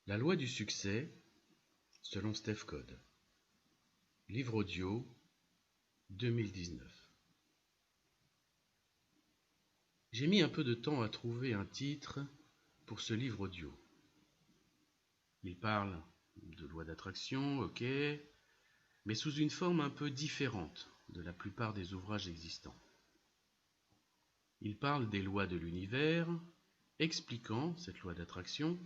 La loi du succès, selon Steph Code. Livre audio, 2019. J'ai mis un peu de temps à trouver un titre pour ce livre audio. Il parle de loi d'attraction, ok, mais sous une forme un peu différente de la plupart des ouvrages existants. Il parle des lois de l'univers, expliquant cette loi d'attraction,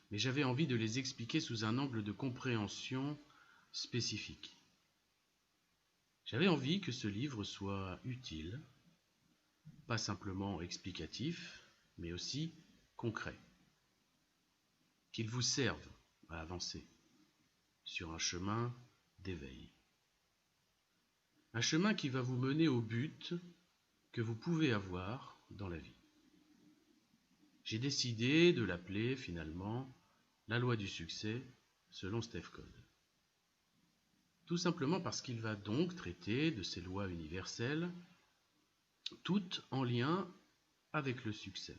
mais j'avais envie de les expliquer sous un angle de compréhension spécifique. J'avais envie que ce livre soit utile, pas simplement explicatif, mais aussi concret. Qu'il vous serve à avancer sur un chemin d'éveil. Un chemin qui va vous mener au but que vous pouvez avoir dans la vie. J'ai décidé de l'appeler finalement la loi du succès selon Steph Code. Tout simplement parce qu'il va donc traiter de ces lois universelles, toutes en lien avec le succès.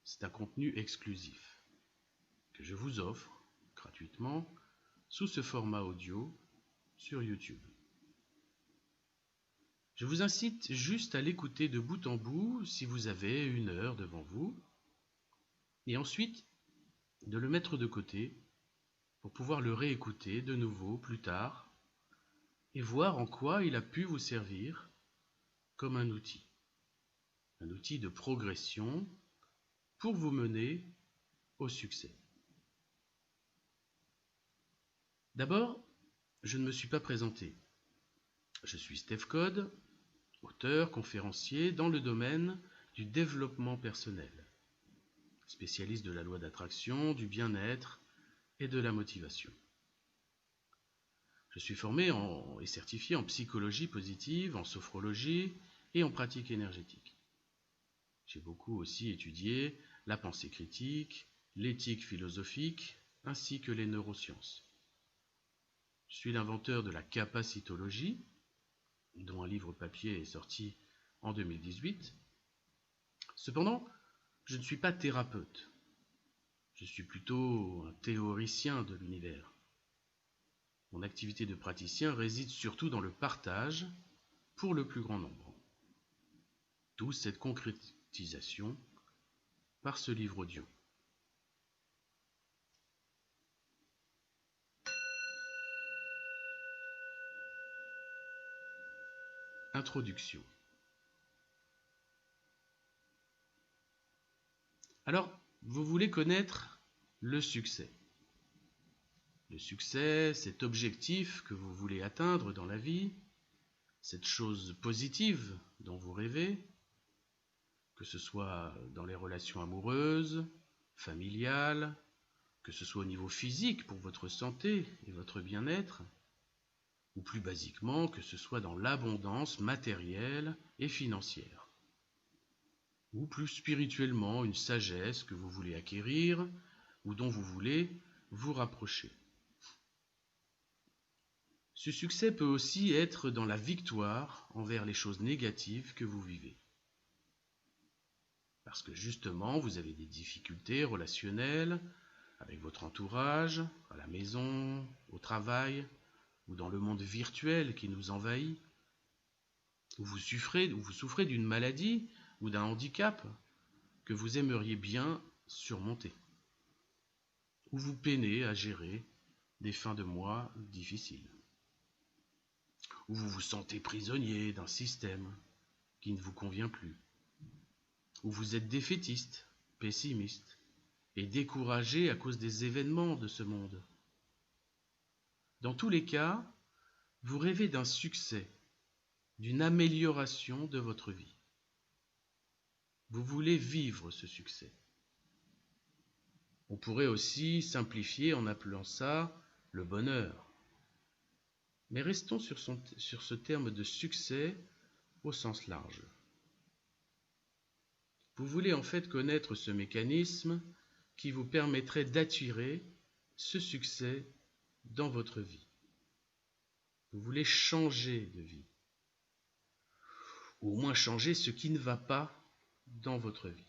C'est un contenu exclusif que je vous offre gratuitement sous ce format audio sur YouTube. Je vous incite juste à l'écouter de bout en bout si vous avez 1 heure devant vous, et ensuite de le mettre de côté pour pouvoir le réécouter de nouveau plus tard et voir en quoi il a pu vous servir comme un outil de progression pour vous mener au succès. D'abord, je ne me suis pas présenté. Je suis Steph Code, auteur, conférencier dans le domaine du développement personnel, spécialiste de la loi d'attraction, du bien-être et de la motivation. Je suis formé et certifié en psychologie positive, en sophrologie et en pratique énergétique. J'ai beaucoup aussi étudié la pensée critique, l'éthique philosophique, ainsi que les neurosciences. Je suis l'inventeur de la capacitologie, dont un livre papier est sorti en 2018. Cependant, je ne suis pas thérapeute. Je suis plutôt un théoricien de l'univers. Mon activité de praticien réside surtout dans le partage pour le plus grand nombre. D'où cette concrétisation par ce livre audio. Introduction. Alors, vous voulez connaître le succès. Le succès, cet objectif que vous voulez atteindre dans la vie, cette chose positive dont vous rêvez, que ce soit dans les relations amoureuses, familiales, que ce soit au niveau physique pour votre santé et votre bien-être, ou plus basiquement que ce soit dans l'abondance matérielle et financière, ou plus spirituellement une sagesse que vous voulez acquérir ou dont vous voulez vous rapprocher. Ce succès peut aussi être dans la victoire envers les choses négatives que vous vivez. Parce que justement, vous avez des difficultés relationnelles avec votre entourage, à la maison, au travail, ou dans le monde virtuel qui nous envahit, ou vous souffrez d'une maladie ou d'un handicap que vous aimeriez bien surmonter, ou vous peinez à gérer des fins de mois difficiles, ou vous vous sentez prisonnier d'un système qui ne vous convient plus, ou vous êtes défaitiste, pessimiste et découragé à cause des événements de ce monde. Dans tous les cas, vous rêvez d'un succès, d'une amélioration de votre vie. Vous voulez vivre ce succès. On pourrait aussi simplifier en appelant ça le bonheur. Mais restons sur ce terme de succès au sens large. Vous voulez en fait connaître ce mécanisme qui vous permettrait d'attirer ce succès dans votre vie. Vous voulez changer de vie, ou au moins changer ce qui ne va pas dans votre vie.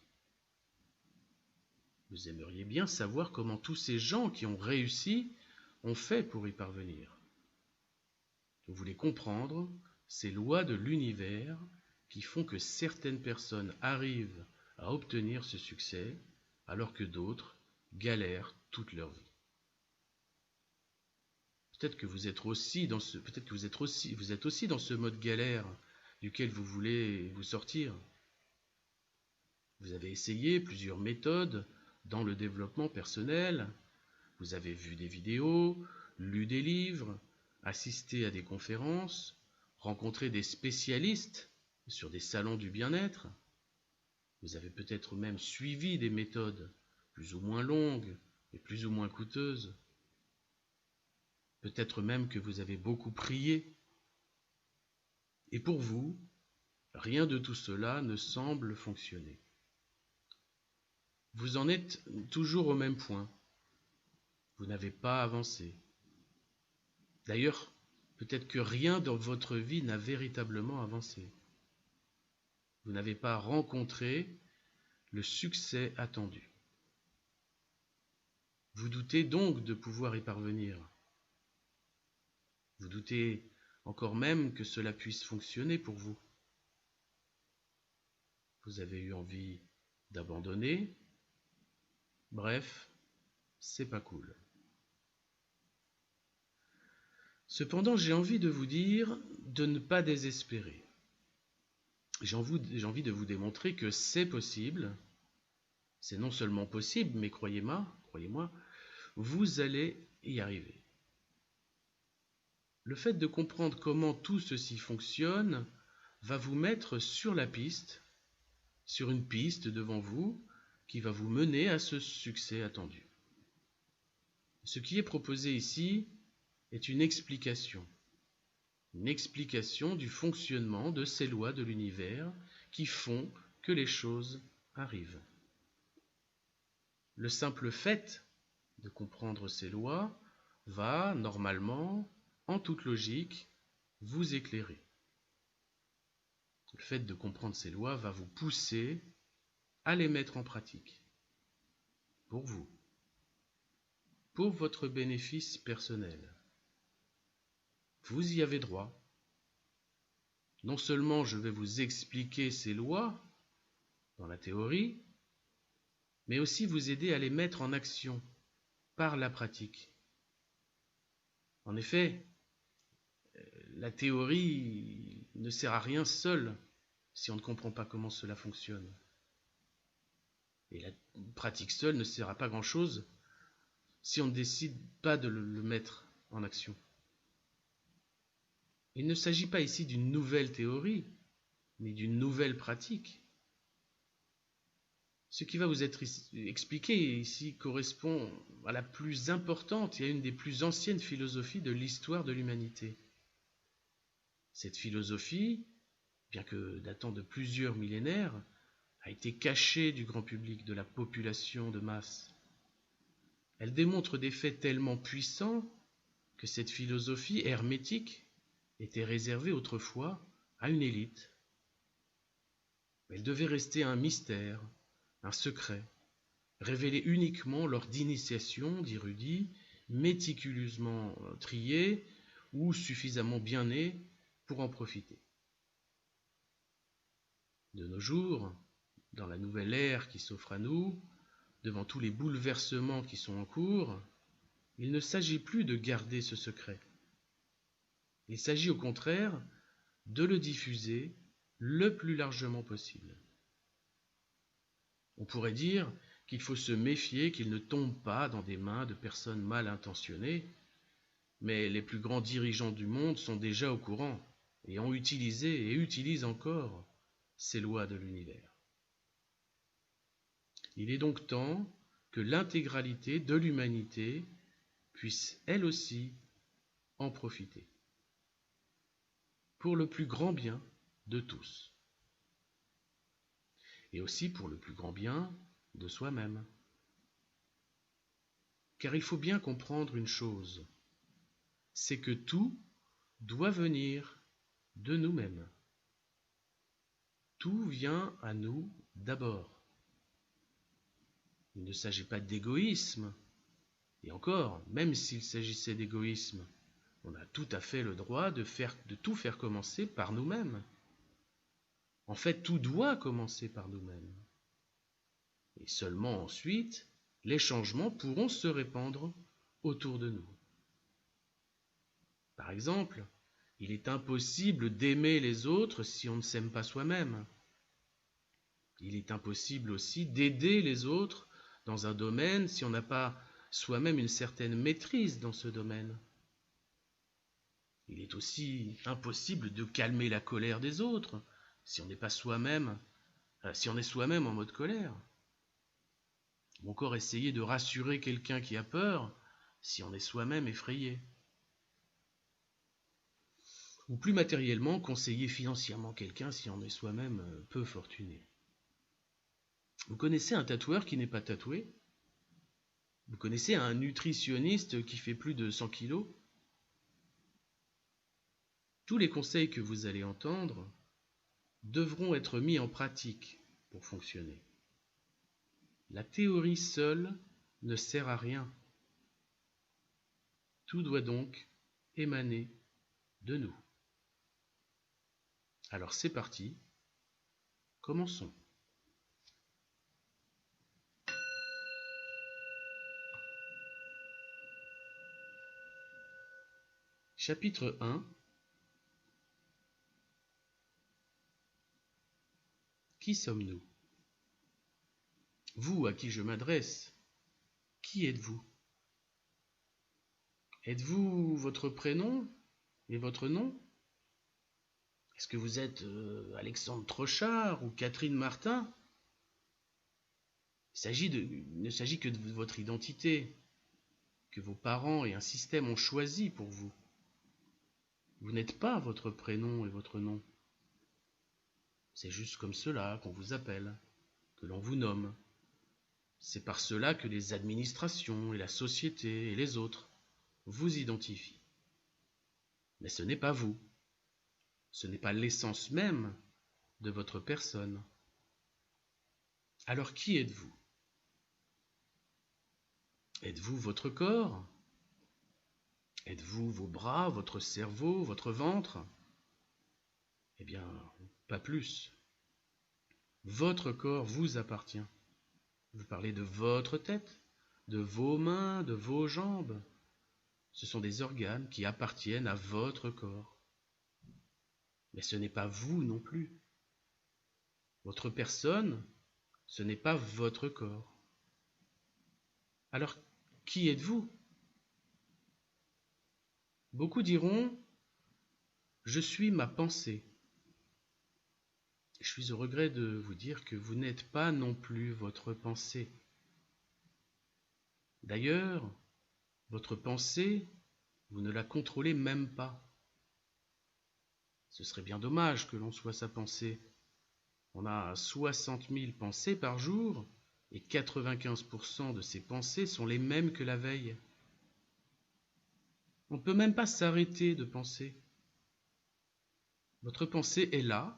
Vous aimeriez bien savoir comment tous ces gens qui ont réussi ont fait pour y parvenir. Vous voulez comprendre ces lois de l'univers qui font que certaines personnes arrivent à obtenir ce succès alors que d'autres galèrent toute leur vie. Peut-être que vous êtes aussi dans ce mode galère duquel vous voulez vous sortir. Vous avez essayé plusieurs méthodes dans le développement personnel, vous avez vu des vidéos, lu des livres, assisté à des conférences, rencontré des spécialistes sur des salons du bien-être. Vous avez peut-être même suivi des méthodes plus ou moins longues et plus ou moins coûteuses. Peut-être même que vous avez beaucoup prié. Et pour vous, rien de tout cela ne semble fonctionner. Vous en êtes toujours au même point. Vous n'avez pas avancé. D'ailleurs, peut-être que rien dans votre vie n'a véritablement avancé. Vous n'avez pas rencontré le succès attendu. Vous doutez donc de pouvoir y parvenir. Vous doutez encore même que cela puisse fonctionner pour vous. Vous avez eu envie d'abandonner. Bref, c'est pas cool. Cependant, j'ai envie de vous dire de ne pas désespérer. J'ai envie de vous démontrer que c'est possible. C'est non seulement possible, mais croyez-moi, vous allez y arriver. Le fait de comprendre comment tout ceci fonctionne va vous mettre sur la piste, sur une piste devant vous, qui va vous mener à ce succès attendu. Ce qui est proposé ici est une explication du fonctionnement de ces lois de l'univers qui font que les choses arrivent. Le simple fait de comprendre ces lois va, normalement, en toute logique, vous éclairer. Le fait de comprendre ces lois va vous pousser à les mettre en pratique. Pour vous. Pour votre bénéfice personnel. Vous y avez droit. Non seulement je vais vous expliquer ces lois dans la théorie, mais aussi vous aider à les mettre en action par la pratique. En effet, la théorie ne sert à rien seule si on ne comprend pas comment cela fonctionne. Et la pratique seule ne sert à pas grand-chose si on ne décide pas de le mettre en action. Il ne s'agit pas ici d'une nouvelle théorie, mais d'une nouvelle pratique. Ce qui va vous être expliqué ici correspond à la plus importante et à une des plus anciennes philosophies de l'histoire de l'humanité. Cette philosophie, bien que datant de plusieurs millénaires, a été cachée du grand public, de la population de masse. Elle démontre des faits tellement puissants que cette philosophie hermétique était réservée autrefois à une élite. Elle devait rester un mystère, un secret, révélé uniquement lors d'initiations d'érudits méticuleusement triés ou suffisamment bien nés pour en profiter. De nos jours, dans la nouvelle ère qui s'offre à nous, devant tous les bouleversements qui sont en cours, il ne s'agit plus de garder ce secret. Il s'agit au contraire de le diffuser le plus largement possible. On pourrait dire qu'il faut se méfier qu'il ne tombe pas dans des mains de personnes mal intentionnées, mais les plus grands dirigeants du monde sont déjà au courant et ont utilisé et utilisent encore ces lois de l'univers. Il est donc temps que l'intégralité de l'humanité puisse elle aussi en profiter, pour le plus grand bien de tous, et aussi pour le plus grand bien de soi-même. Car il faut bien comprendre une chose, c'est que tout doit venir de nous-mêmes. Tout vient à nous d'abord. Il ne s'agit pas d'égoïsme. Et encore, même s'il s'agissait d'égoïsme, on a tout à fait le droit de tout faire commencer par nous-mêmes. En fait, tout doit commencer par nous-mêmes. Et seulement ensuite, les changements pourront se répandre autour de nous. Par exemple, il est impossible d'aimer les autres si on ne s'aime pas soi-même. Il est impossible aussi d'aider les autres dans un domaine si on n'a pas soi-même une certaine maîtrise dans ce domaine. Il est aussi impossible de calmer la colère des autres si on n'est pas soi-même, si on est soi-même en mode colère. Ou encore essayer de rassurer quelqu'un qui a peur si on est soi-même effrayé. Ou plus matériellement, conseiller financièrement quelqu'un si on est soi-même peu fortuné. Vous connaissez un tatoueur qui n'est pas tatoué? Vous connaissez un nutritionniste qui fait plus de 100 kilos? Tous les conseils que vous allez entendre devront être mis en pratique pour fonctionner. La théorie seule ne sert à rien. Tout doit donc émaner de nous. Alors c'est parti, commençons. Chapitre 1. Qui sommes-nous? Vous à qui je m'adresse, qui êtes-vous? Êtes-vous votre prénom et votre nom? Est-ce que vous êtes Alexandre Trochard ou Catherine Martin? Il ne s'agit que de votre identité, que vos parents et un système ont choisi pour vous. Vous n'êtes pas votre prénom et votre nom. C'est juste comme cela qu'on vous appelle, que l'on vous nomme. C'est par cela que les administrations et la société et les autres vous identifient. Mais ce n'est pas vous. Ce n'est pas l'essence même de votre personne. Alors qui êtes-vous? Êtes-vous votre corps? Êtes-vous vos bras, votre cerveau, votre ventre? Eh bien, pas plus. Votre corps vous appartient. Vous parlez de votre tête, de vos mains, de vos jambes. Ce sont des organes qui appartiennent à votre corps. Mais ce n'est pas vous non plus. Votre personne, ce n'est pas votre corps. Alors, qui êtes-vous? Beaucoup diront « Je suis ma pensée ». Je suis au regret de vous dire que vous n'êtes pas non plus votre pensée. D'ailleurs, votre pensée, vous ne la contrôlez même pas. Ce serait bien dommage que l'on soit sa pensée. On a 60 000 pensées par jour et 95% de ces pensées sont les mêmes que la veille. On ne peut même pas s'arrêter de penser. Votre pensée est là,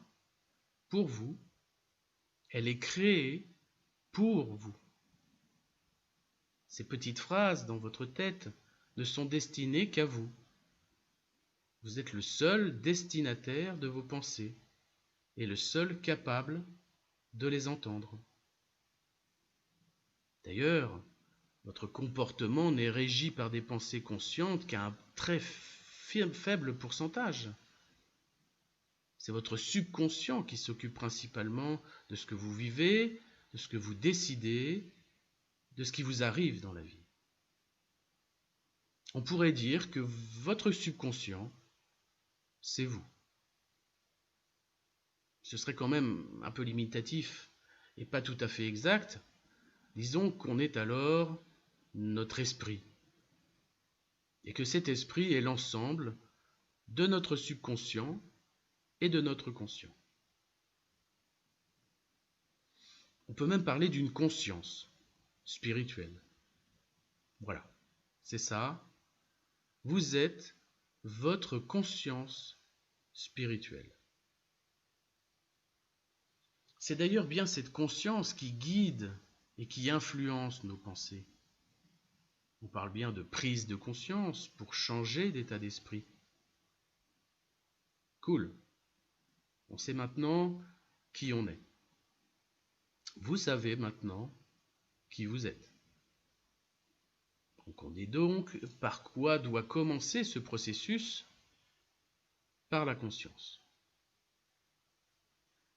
pour vous. Elle est créée pour vous. Ces petites phrases dans votre tête ne sont destinées qu'à vous. Vous êtes le seul destinataire de vos pensées et le seul capable de les entendre. D'ailleurs, votre comportement n'est régi par des pensées conscientes qu'à un très faible pourcentage. C'est votre subconscient qui s'occupe principalement de ce que vous vivez, de ce que vous décidez, de ce qui vous arrive dans la vie. On pourrait dire que votre subconscient, c'est vous. Ce serait quand même un peu limitatif et pas tout à fait exact. Disons qu'on est alors notre esprit et que cet esprit est l'ensemble de notre subconscient et de notre conscient. On peut même parler d'une conscience spirituelle. Voilà, c'est ça. Vous êtes votre conscience spirituelle. C'est d'ailleurs bien cette conscience qui guide et qui influence nos pensées. On parle bien de prise de conscience pour changer d'état d'esprit. Cool. On sait maintenant qui on est. Vous savez maintenant qui vous êtes. On connaît donc par quoi doit commencer ce processus, par la conscience.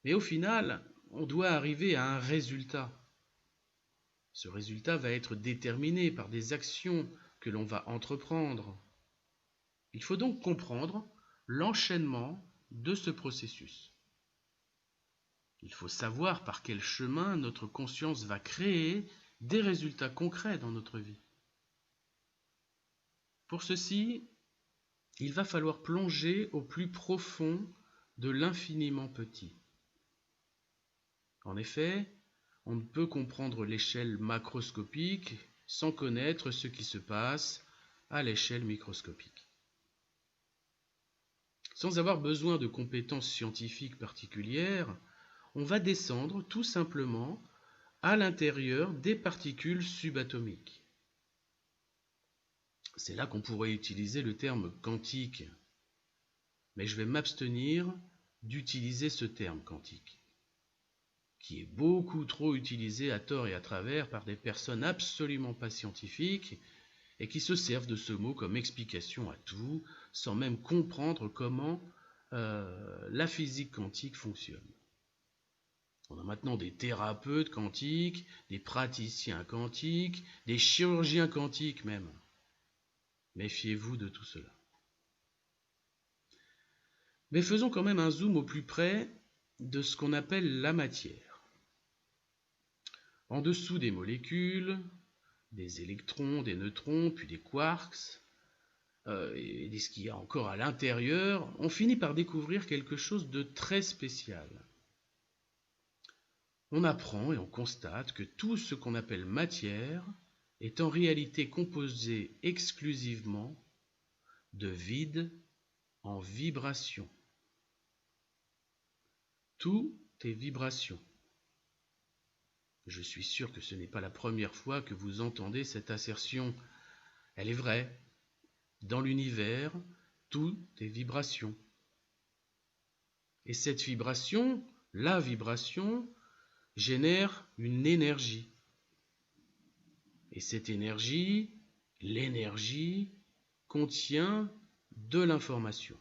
Mais au final, on doit arriver à un résultat. Ce résultat va être déterminé par des actions que l'on va entreprendre. Il faut donc comprendre l'enchaînement de ce processus. Il faut savoir par quel chemin notre conscience va créer des résultats concrets dans notre vie. Pour ceci, il va falloir plonger au plus profond de l'infiniment petit. En effet, on ne peut comprendre l'échelle macroscopique sans connaître ce qui se passe à l'échelle microscopique. Sans avoir besoin de compétences scientifiques particulières, on va descendre tout simplement à l'intérieur des particules subatomiques. C'est là qu'on pourrait utiliser le terme quantique, mais je vais m'abstenir d'utiliser ce terme quantique, qui est beaucoup trop utilisé à tort et à travers par des personnes absolument pas scientifiques et qui se servent de ce mot comme explication à tout, sans même comprendre comment la physique quantique fonctionne. On a maintenant des thérapeutes quantiques, des praticiens quantiques, des chirurgiens quantiques même. Méfiez-vous de tout cela. Mais faisons quand même un zoom au plus près de ce qu'on appelle la matière. En dessous des molécules, des électrons, des neutrons, puis des quarks, et de ce qu'il y a encore à l'intérieur, on finit par découvrir quelque chose de très spécial. On apprend et on constate que tout ce qu'on appelle matière est en réalité composé exclusivement de vide en vibration. Tout est vibration. Je suis sûr que ce n'est pas la première fois que vous entendez cette assertion. Elle est vraie. Dans l'univers, tout est vibration. Et cette vibration, la vibration, génère une énergie. Et cette énergie, l'énergie, contient de l'information.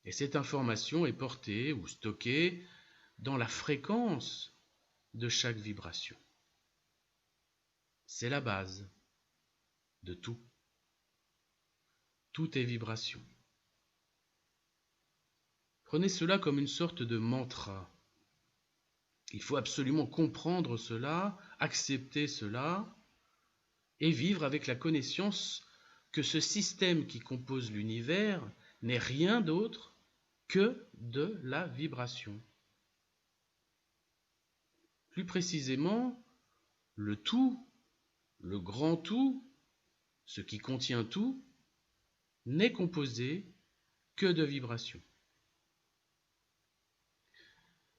Et cette information est portée ou stockée dans la fréquence de chaque vibration. C'est la base de tout. Tout est vibration. Prenez cela comme une sorte de mantra. Il faut absolument comprendre cela, accepter cela et vivre avec la connaissance que ce système qui compose l'univers n'est rien d'autre que de la vibration. Plus précisément, le tout, le grand tout, ce qui contient tout, n'est composé que de vibrations.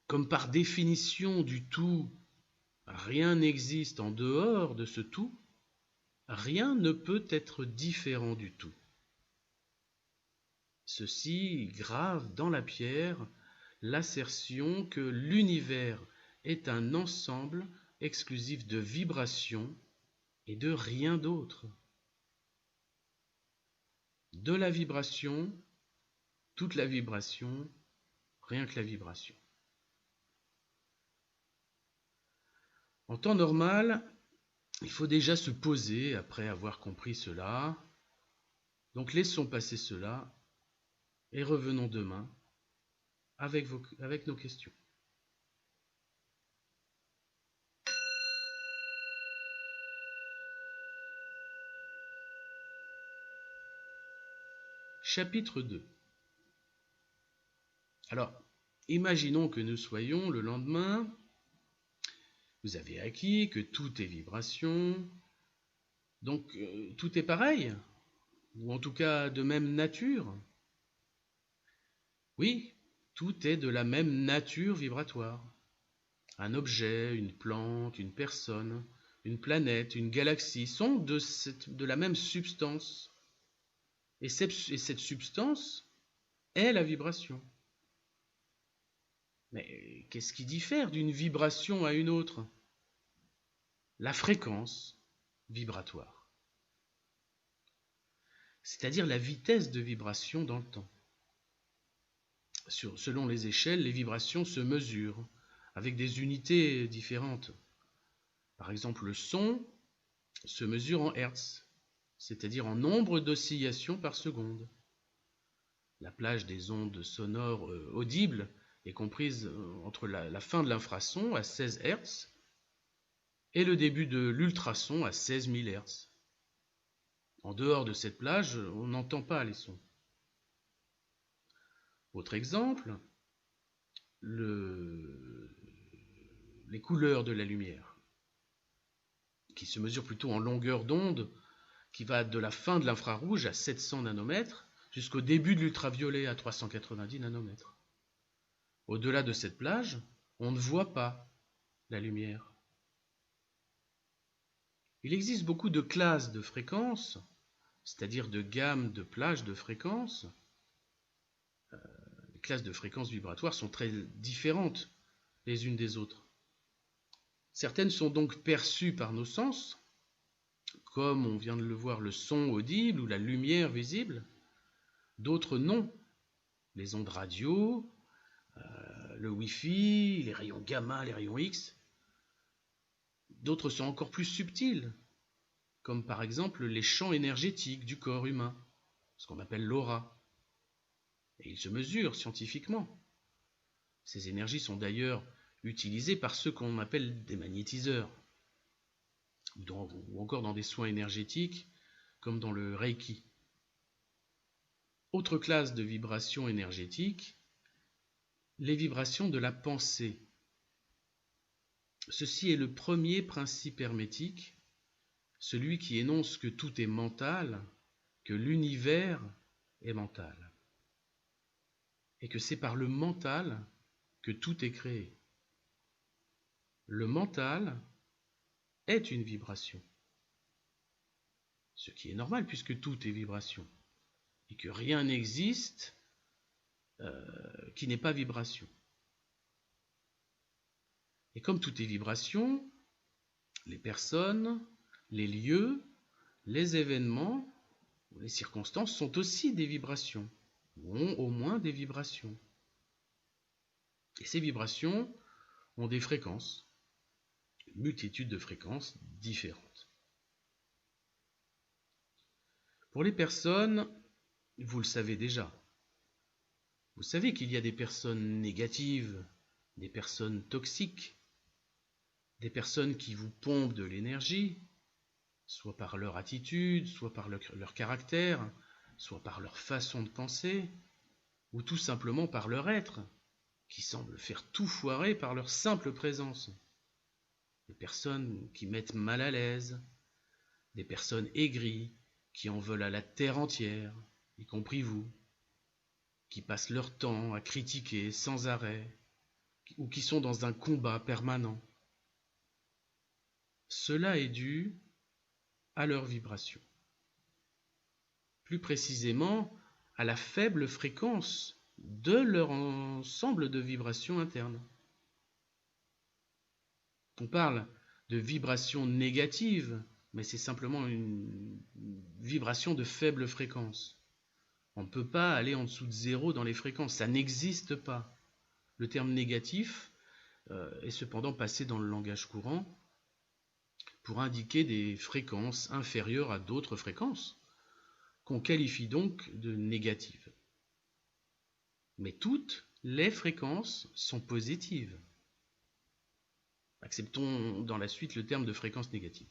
Comme par définition du tout, rien n'existe en dehors de ce tout, rien ne peut être différent du tout. Ceci grave dans la pierre l'assertion que l'univers est un ensemble exclusif de vibrations et de rien d'autre. De la vibration, toute la vibration, rien que la vibration. En temps normal, il faut déjà se poser après avoir compris cela. Donc laissons passer cela et revenons demain avec nos questions. Chapitre 2. Alors, imaginons que nous soyons le lendemain. Vous avez acquis que tout est vibration, donc tout est pareil, ou en tout cas de même nature. Oui, tout est de la même nature vibratoire. Un objet, une plante, une personne, une planète, une galaxie sont de la même substance. Et cette substance est la vibration. Mais qu'est-ce qui diffère d'une vibration à une autre? La fréquence vibratoire, c'est-à-dire la vitesse de vibration dans le temps. Selon les échelles, les vibrations se mesurent avec des unités différentes. Par exemple, le son se mesure en Hertz, c'est-à-dire en nombre d'oscillations par seconde. La plage des ondes sonores audibles est comprise entre la fin de l'infrason à 16 Hz et le début de l'ultrason à 16 000 Hz. En dehors de cette plage, on n'entend pas les sons. Autre exemple, les couleurs de la lumière, qui se mesurent plutôt en longueur d'onde, qui va de la fin de l'infrarouge à 700 nanomètres jusqu'au début de l'ultraviolet à 390 nanomètres. Au-delà de cette plage, on ne voit pas la lumière. Il existe beaucoup de classes de fréquences, c'est-à-dire de gammes de plages de fréquences. Les classes de fréquences vibratoires sont très différentes les unes des autres. Certaines sont donc perçues par nos sens, comme on vient de le voir, le son audible ou la lumière visible. D'autres non, les ondes radio, le Wi-Fi, les rayons gamma, les rayons X. D'autres sont encore plus subtils, comme par exemple les champs énergétiques du corps humain, ce qu'on appelle l'aura. Et ils se mesurent scientifiquement. Ces énergies sont d'ailleurs utilisées par ceux qu'on appelle des magnétiseurs, ou encore dans des soins énergétiques, comme dans le Reiki. Autre classe de vibrations énergétiques, les vibrations de la pensée. Ceci est le premier principe hermétique, celui qui énonce que tout est mental, que l'univers est mental, et que c'est par le mental que tout est créé. Le mental est une vibration, ce qui est normal puisque tout est vibration, et que rien n'existe qui n'est pas vibration. Et comme tout est vibration, les personnes, les lieux, les événements, les circonstances sont aussi des vibrations, ou ont au moins des vibrations. Et ces vibrations ont des fréquences, une multitude de fréquences différentes. Pour les personnes, vous le savez déjà. Vous savez qu'il y a des personnes négatives, des personnes toxiques, des personnes qui vous pompent de l'énergie, soit par leur attitude, soit par leur caractère, soit par leur façon de penser, ou tout simplement par leur être, qui semblent faire tout foirer par leur simple présence. Des personnes qui mettent mal à l'aise, des personnes aigries, qui en veulent à la terre entière, y compris vous, qui passent leur temps à critiquer sans arrêt, ou qui sont dans un combat permanent. Cela est dû à leur vibration. Plus précisément, à la faible fréquence de leur ensemble de vibrations internes. On parle de vibrations négatives, mais c'est simplement une vibration de faible fréquence. On ne peut pas aller en dessous de 0 dans les fréquences, ça n'existe pas. Le terme négatif est cependant passé dans le langage courant pour indiquer des fréquences inférieures à d'autres fréquences, qu'on qualifie donc de négatives. Mais toutes les fréquences sont positives. Acceptons dans la suite le terme de fréquence négative,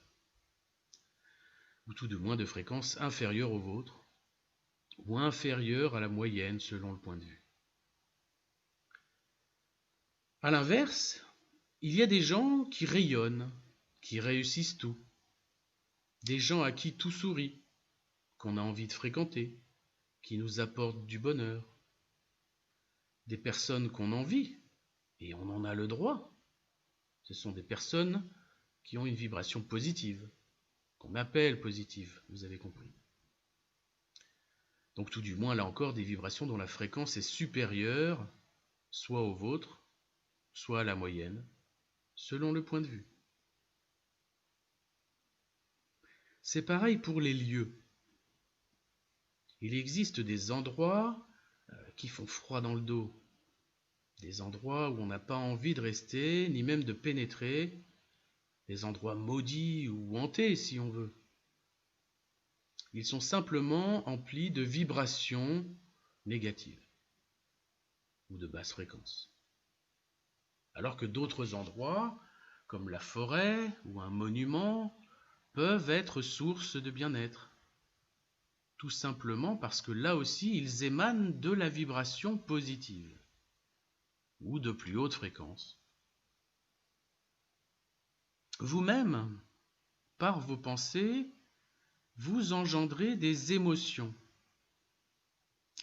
ou tout de moins de fréquence inférieure aux vôtres, ou inférieure à la moyenne selon le point de vue. A l'inverse, il y a des gens qui rayonnent, qui réussissent tout, des gens à qui tout sourit, qu'on a envie de fréquenter, qui nous apportent du bonheur, des personnes qu'on envie, et on en a le droit, Ce sont des personnes qui ont une vibration positive, qu'on appelle positive, vous avez compris. Donc tout du moins, là encore, des vibrations dont la fréquence est supérieure, soit au vôtre, soit à la moyenne, selon le point de vue. C'est pareil pour les lieux. Il existe des endroits qui font froid dans le dos, des endroits où on n'a pas envie de rester, ni même de pénétrer, des endroits maudits ou hantés si on veut. Ils sont simplement emplis de vibrations négatives ou de basse fréquence. Alors que d'autres endroits, comme la forêt ou un monument, peuvent être source de bien-être. Tout simplement parce que là aussi, ils émanent de la vibration positive ou de plus haute fréquence. Vous-même, par vos pensées, vous engendrez des émotions.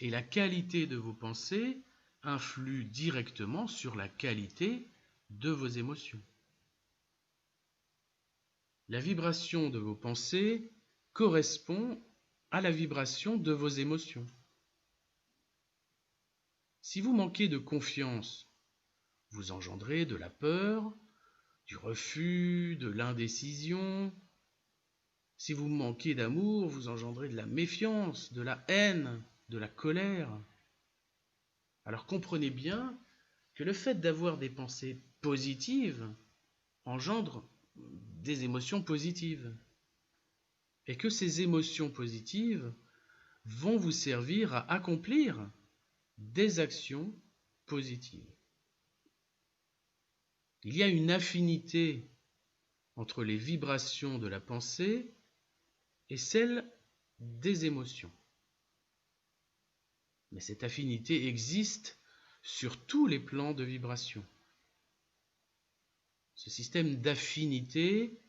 Et la qualité de vos pensées influe directement sur la qualité de vos émotions. La vibration de vos pensées correspond à la vibration de vos émotions. Si vous manquez de confiance, vous engendrez de la peur, du refus, de l'indécision. Si vous manquez d'amour, vous engendrez de la méfiance, de la haine, de la colère. Alors comprenez bien que le fait d'avoir des pensées positives engendre des émotions positives. Et que ces émotions positives vont vous servir à accomplir des actions positives. Il y a une affinité entre les vibrations de la pensée et celle des émotions. Mais cette affinité existe sur tous les plans de vibration. Ce système d'affinités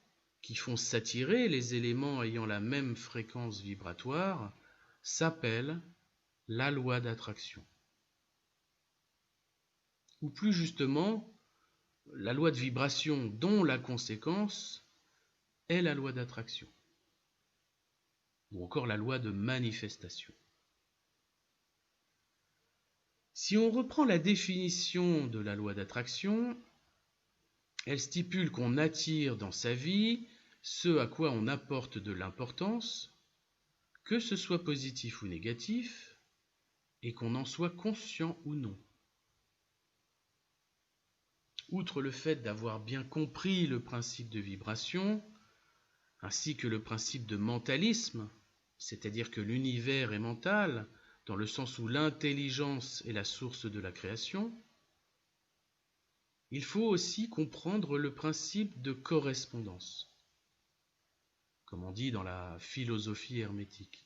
qui font s'attirer les éléments ayant la même fréquence vibratoire s'appelle la loi d'attraction. Ou plus justement, la loi de vibration dont la conséquence est la loi d'attraction. Ou encore la loi de manifestation. Si on reprend la définition de la loi d'attraction, elle stipule qu'on attire dans sa vie ce à quoi on apporte de l'importance, que ce soit positif ou négatif, et qu'on en soit conscient ou non. Outre le fait d'avoir bien compris le principe de vibration, ainsi que le principe de mentalisme, c'est-à-dire que l'univers est mental, dans le sens où l'intelligence est la source de la création, il faut aussi comprendre le principe de correspondance, comme on dit dans la philosophie hermétique.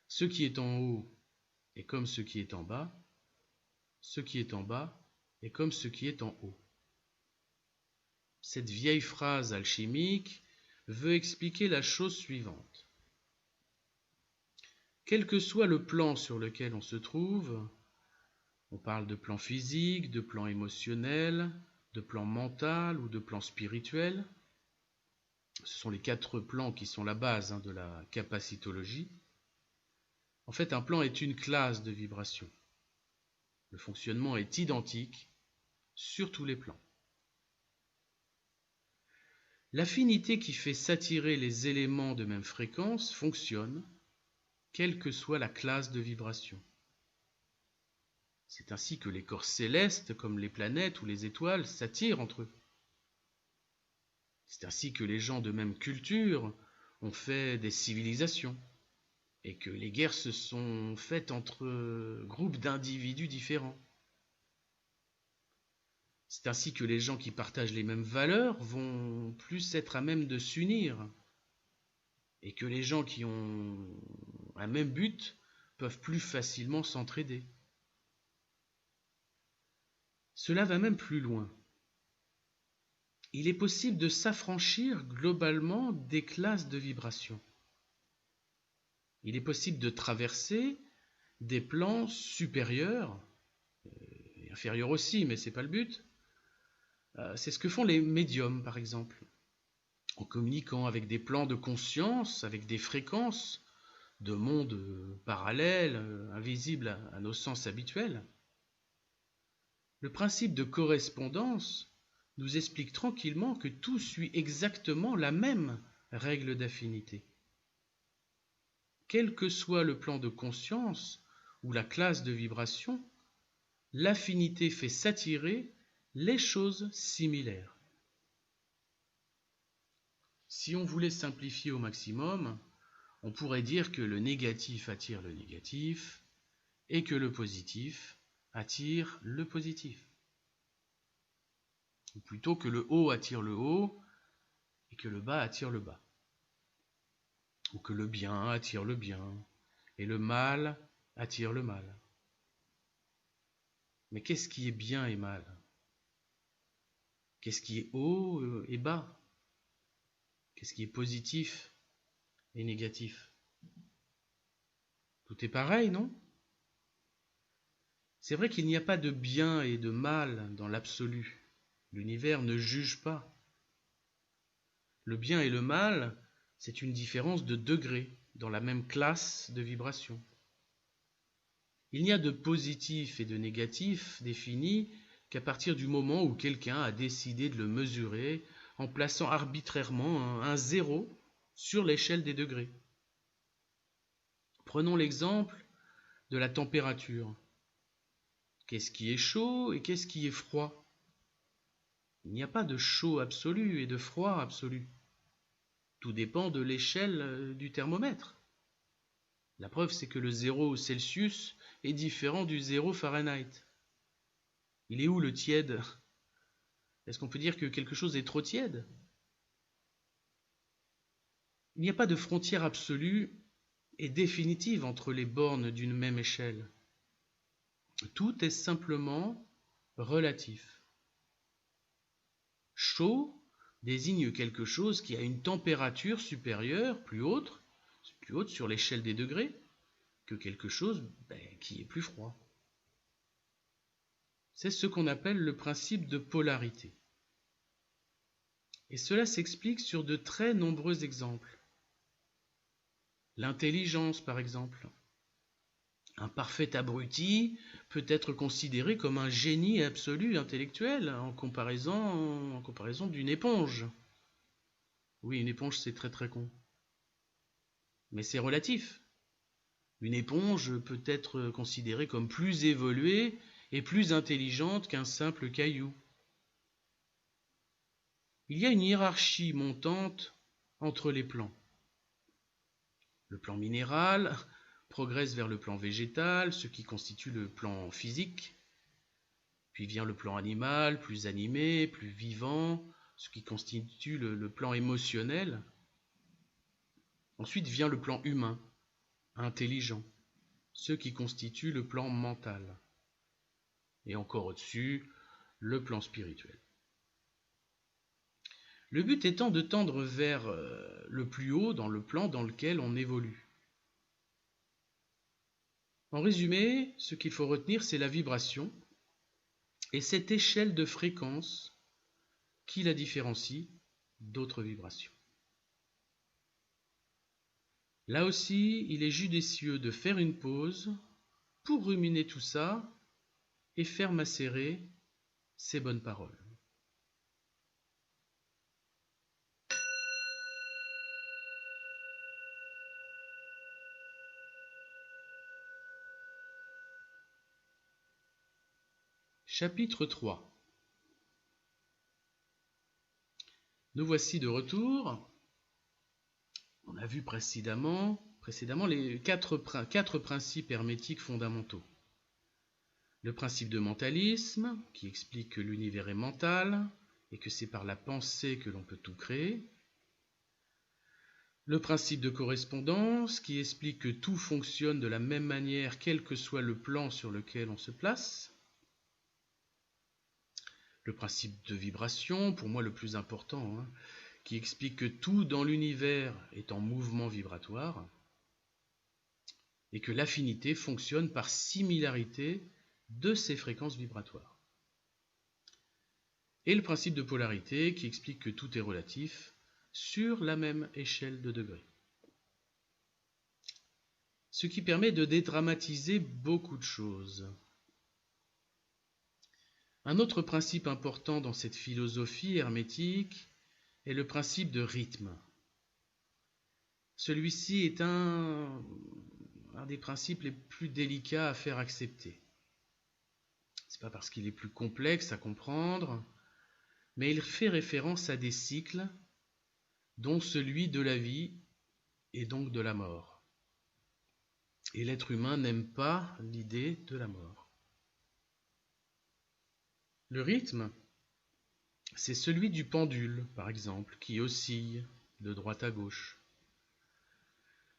Ce qui est en haut est comme ce qui est en bas, ce qui est en bas est comme ce qui est en haut. Cette vieille phrase alchimique veut expliquer la chose suivante. Quel que soit le plan sur lequel on se trouve, on parle de plan physique, de plan émotionnel, de plan mental ou de plan spirituel. Ce sont les 4 plans qui sont la base de la capacitologie. En fait, un plan est une classe de vibration. Le fonctionnement est identique sur tous les plans. L'affinité qui fait s'attirer les éléments de même fréquence fonctionne, quelle que soit la classe de vibration. C'est ainsi que les corps célestes, comme les planètes ou les étoiles, s'attirent entre eux. C'est ainsi que les gens de même culture ont fait des civilisations, et que les guerres se sont faites entre groupes d'individus différents. C'est ainsi que les gens qui partagent les mêmes valeurs vont plus être à même de s'unir, et que les gens qui ont un même but peuvent plus facilement s'entraider. Cela va même plus loin. Il est possible de s'affranchir globalement des classes de vibration. Il est possible de traverser des plans supérieurs, et inférieurs aussi, mais ce n'est pas le but, C'est ce que font les médiums, par exemple, en communiquant avec des plans de conscience, avec des fréquences de mondes parallèles, invisibles à nos sens habituels. Le principe de correspondance nous explique tranquillement que tout suit exactement la même règle d'affinité. Quel que soit le plan de conscience ou la classe de vibration, l'affinité fait s'attirer les choses similaires. Si on voulait simplifier au maximum, on pourrait dire que le négatif attire le négatif et que le positif attire le positif. Ou plutôt que le haut attire le haut et que le bas attire le bas. Ou que le bien attire le bien et le mal attire le mal. Mais qu'est-ce qui est bien et mal? Qu'est-ce qui est haut et bas? Qu'est-ce qui est positif et négatif? Tout est pareil, non? C'est vrai qu'il n'y a pas de bien et de mal dans l'absolu. L'univers ne juge pas. Le bien et le mal, c'est une différence de degré dans la même classe de vibration. Il n'y a de positif et de négatif défini qu'à partir du moment où quelqu'un a décidé de le mesurer en plaçant arbitrairement un zéro sur l'échelle des degrés. Prenons l'exemple de la température. Qu'est-ce qui est chaud et qu'est-ce qui est froid? Il n'y a pas de chaud absolu et de froid absolu. Tout dépend de l'échelle du thermomètre. La preuve, c'est que le 0 Celsius est différent du 0 Fahrenheit. Il est où le tiède? Est-ce qu'on peut dire que quelque chose est trop tiède? Il n'y a pas de frontière absolue et définitive entre les bornes d'une même échelle. Tout est simplement relatif. Chaud désigne quelque chose qui a une température supérieure, plus haute sur l'échelle des degrés, que quelque chose qui est plus froid. C'est ce qu'on appelle le principe de polarité. Et cela s'explique sur de très nombreux exemples. L'intelligence, par exemple. Un parfait abruti peut être considéré comme un génie absolu intellectuel en comparaison d'une éponge. Oui, une éponge, c'est très très con. Mais c'est relatif. Une éponge peut être considérée comme plus évoluée et plus intelligente qu'un simple caillou. Il y a une hiérarchie montante entre les plans. Le plan minéral progresse vers le plan végétal, ce qui constitue le plan physique. Puis vient le plan animal, plus animé, plus vivant, ce qui constitue le plan émotionnel. Ensuite vient le plan humain, intelligent, ce qui constitue le plan mental. Et encore au-dessus, le plan spirituel. Le but étant de tendre vers le plus haut dans le plan dans lequel on évolue. En résumé, ce qu'il faut retenir, c'est la vibration et cette échelle de fréquence qui la différencie d'autres vibrations. Là aussi, il est judicieux de faire une pause pour ruminer tout ça et faire macérer ces bonnes paroles. Chapitre 3. Nous voici de retour. On a vu précédemment les quatre principes hermétiques fondamentaux. Le principe de mentalisme, qui explique que l'univers est mental et que c'est par la pensée que l'on peut tout créer. Le principe de correspondance, qui explique que tout fonctionne de la même manière, quel que soit le plan sur lequel on se place. Le principe de vibration, pour moi le plus important, qui explique que tout dans l'univers est en mouvement vibratoire et que l'affinité fonctionne par similarité de ces fréquences vibratoires. et le principe de polarité qui explique que tout est relatif sur la même échelle de degrés. Ce qui permet de dédramatiser beaucoup de choses. Un autre principe important dans cette philosophie hermétique est le principe de rythme. Celui-ci est un des principes les plus délicats à faire accepter. Ce n'est pas parce qu'il est plus complexe à comprendre, mais il fait référence à des cycles, dont celui de la vie et donc de la mort. Et l'être humain n'aime pas l'idée de la mort. Le rythme, c'est celui du pendule, par exemple, qui oscille de droite à gauche.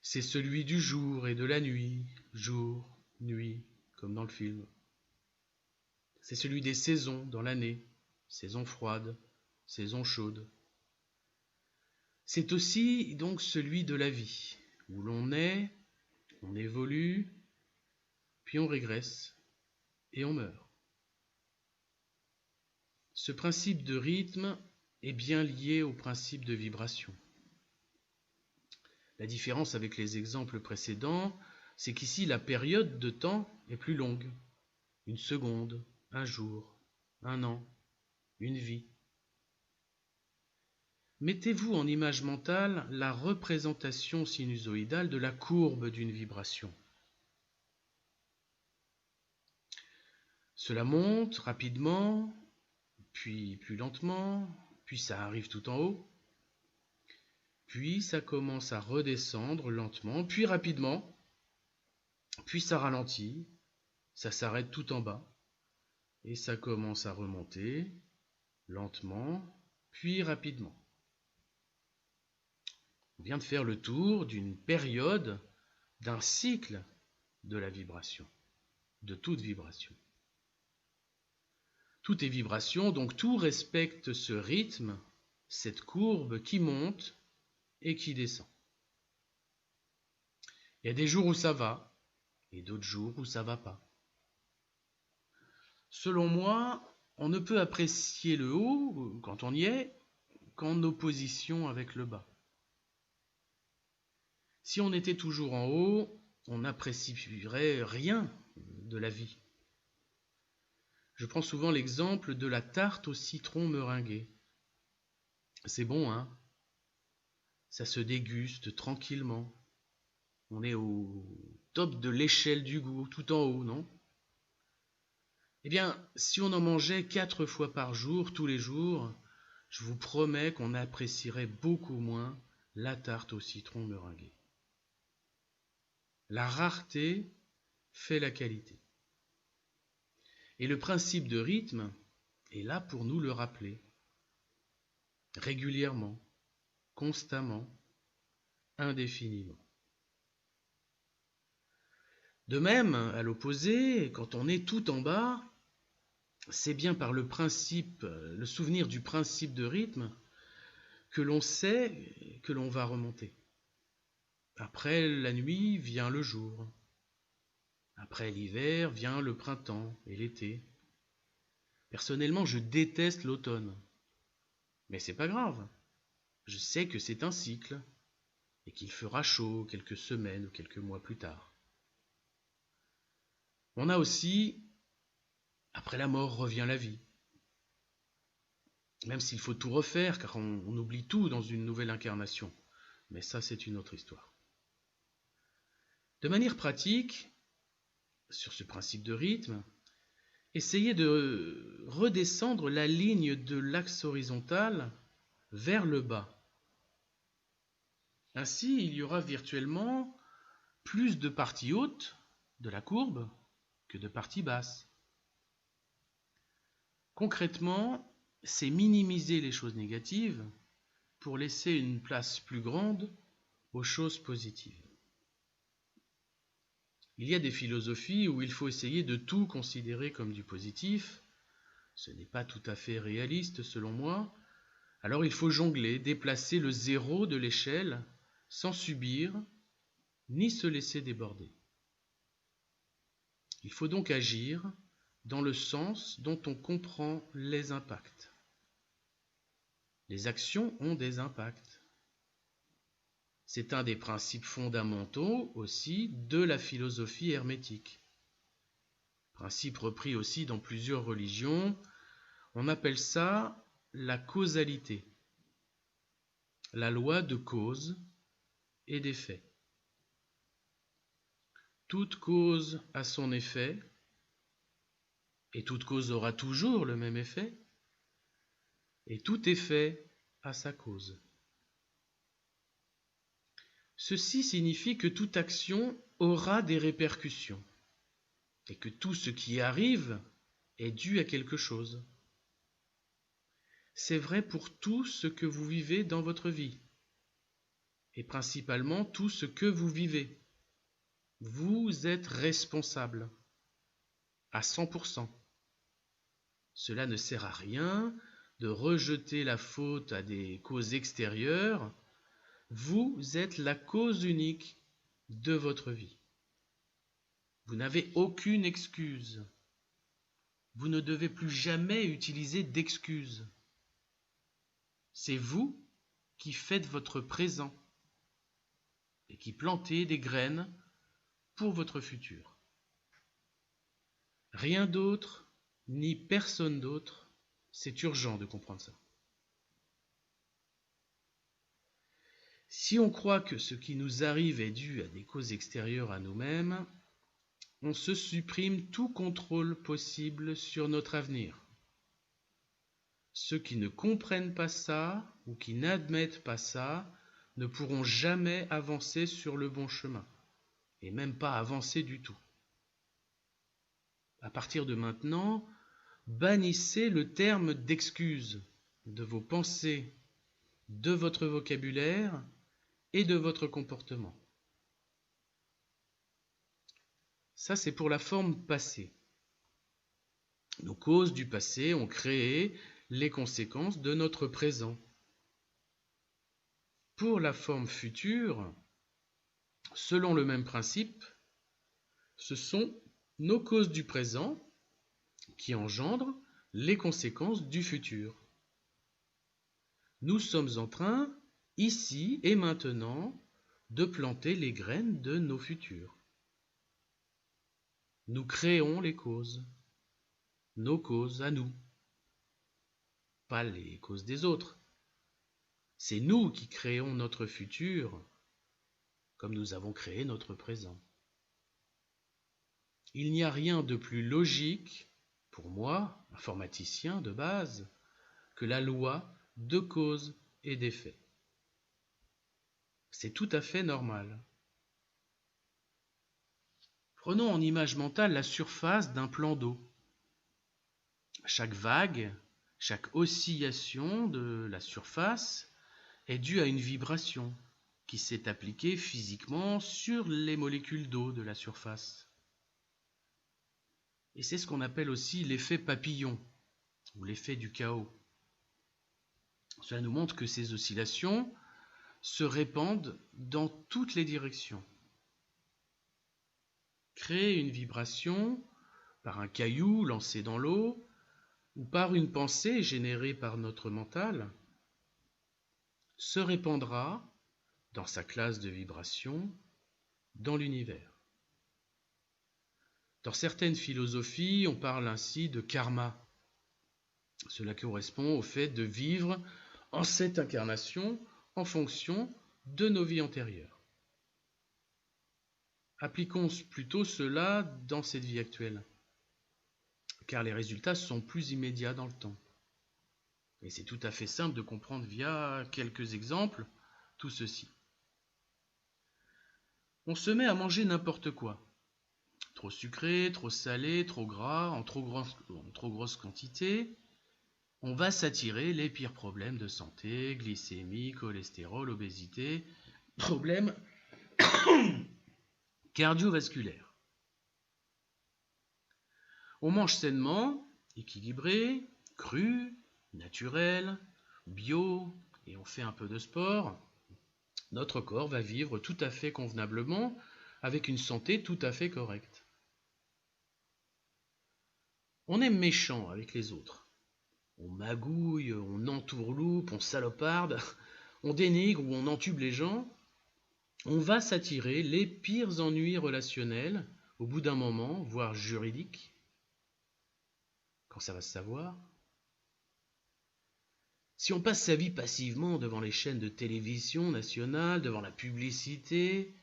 C'est celui du jour et de la nuit, jour, nuit, comme dans le film. C'est celui des saisons dans l'année, saison froide, saison chaude. C'est aussi donc celui de la vie, où l'on naît, on évolue, puis on régresse et on meurt. Ce principe de rythme est bien lié au principe de vibration. La différence avec les exemples précédents, c'est qu'ici la période de temps est plus longue. Une seconde, un jour, un an, une vie. Mettez-vous en image mentale la représentation sinusoïdale de la courbe d'une vibration. Cela monte rapidement, puis plus lentement, puis ça arrive tout en haut, puis ça commence à redescendre lentement, puis rapidement, puis ça ralentit, ça s'arrête tout en bas, et ça commence à remonter lentement, puis rapidement. On vient de faire le tour d'une période, d'un cycle de la vibration, de toute vibration. Tout est vibration, donc tout respecte ce rythme, cette courbe qui monte et qui descend. Il y a des jours où ça va, et d'autres jours où ça va pas. Selon moi, on ne peut apprécier le haut, quand on y est, qu'en opposition avec le bas. Si on était toujours en haut, on n'apprécierait rien de la vie. Je prends souvent l'exemple de la tarte au citron meringuée. C'est bon, hein? Ça se déguste tranquillement. On est au top de l'échelle du goût, tout en haut, non? Eh bien, si on en mangeait 4 fois par jour, tous les jours, je vous promets qu'on apprécierait beaucoup moins la tarte au citron meringuée. La rareté fait la qualité. Et le principe de rythme est là pour nous le rappeler. Régulièrement, constamment, indéfiniment. De même, à l'opposé, quand on est tout en bas, c'est bien par le souvenir du principe de rythme, que l'on sait que l'on va remonter. Après la nuit vient le jour. Après l'hiver vient le printemps et l'été. Personnellement, je déteste l'automne. Mais c'est pas grave. Je sais que c'est un cycle et qu'il fera chaud quelques semaines ou quelques mois plus tard. On a aussi, après la mort revient la vie. Même s'il faut tout refaire, car on oublie tout dans une nouvelle incarnation. Mais ça, c'est une autre histoire. De manière pratique, sur ce principe de rythme, essayez de redescendre la ligne de l'axe horizontal vers le bas. Ainsi, il y aura virtuellement plus de parties hautes de la courbe que de parties basses. Concrètement, c'est minimiser les choses négatives pour laisser une place plus grande aux choses positives. Il y a des philosophies où il faut essayer de tout considérer comme du positif. Ce n'est pas tout à fait réaliste selon moi. Alors il faut jongler, déplacer le zéro de l'échelle sans subir ni se laisser déborder. Il faut donc agir dans le sens dont on comprend les impacts. les actions ont des impacts. C'est un des principes fondamentaux aussi de la philosophie hermétique. Principe repris aussi dans plusieurs religions, on appelle ça la causalité, la loi de cause et d'effet. Toute cause a son effet, et toute cause aura toujours le même effet, et tout effet a sa cause. Ceci signifie que toute action aura des répercussions, et que tout ce qui arrive est dû à quelque chose. C'est vrai pour tout ce que vous vivez dans votre vie, et principalement tout ce que vous vivez. Vous êtes responsable à 100%. Cela ne sert à rien de rejeter la faute à des causes extérieures. Vous êtes la cause unique de votre vie. Vous n'avez aucune excuse. Vous ne devez plus jamais utiliser d'excuses. C'est vous qui faites votre présent et qui plantez des graines pour votre futur. Rien d'autre, ni personne d'autre, c'est urgent de comprendre ça. Si on croit que ce qui nous arrive est dû à des causes extérieures à nous-mêmes, on se supprime tout contrôle possible sur notre avenir. Ceux qui ne comprennent pas ça ou qui n'admettent pas ça ne pourront jamais avancer sur le bon chemin, et même pas avancer du tout. À partir de maintenant, bannissez le terme d'excuse de vos pensées, de votre vocabulaire et de votre comportement. Ça, c'est pour la forme passée. Nos causes du passé ont créé les conséquences de notre présent. Pour la forme future, selon le même principe, ce sont nos causes du présent qui engendrent les conséquences du futur. Nous sommes en train, ici et maintenant, de planter les graines de nos futurs. Nous créons les causes, nos causes à nous, pas les causes des autres. C'est nous qui créons notre futur, comme nous avons créé notre présent. Il n'y a rien de plus logique, pour moi, informaticien de base, que la loi de cause et d'effet. C'est tout à fait normal. Prenons en image mentale la surface d'un plan d'eau. Chaque vague, chaque oscillation de la surface est due à une vibration qui s'est appliquée physiquement sur les molécules d'eau de la surface. Et c'est ce qu'on appelle aussi l'effet papillon, ou l'effet du chaos. Cela nous montre que ces oscillations se répandent dans toutes les directions. Créer une vibration par un caillou lancé dans l'eau ou par une pensée générée par notre mental se répandra dans sa classe de vibration dans l'univers. Dans certaines philosophies, on parle ainsi de karma. Cela correspond au fait de vivre en cette incarnation en fonction de nos vies antérieures. Appliquons plutôt cela dans cette vie actuelle, car les résultats sont plus immédiats dans le temps. Et c'est tout à fait simple de comprendre via quelques exemples tout ceci. On se met à manger n'importe quoi. Trop sucré, trop salé, trop gras, en trop grosse quantité. On va s'attirer les pires problèmes de santé, glycémie, cholestérol, obésité, problèmes cardiovasculaires. On mange sainement, équilibré, cru, naturel, bio, et on fait un peu de sport. Notre corps va vivre tout à fait convenablement, avec une santé tout à fait correcte. On est méchant avec les autres. on magouille, on entourloupe, on saloparde, on dénigre ou on entube les gens, on va s'attirer les pires ennuis relationnels au bout d'un moment, voire juridiques, quand ça va se savoir. Si on passe sa vie passivement devant les chaînes de télévision nationales, devant la publicité,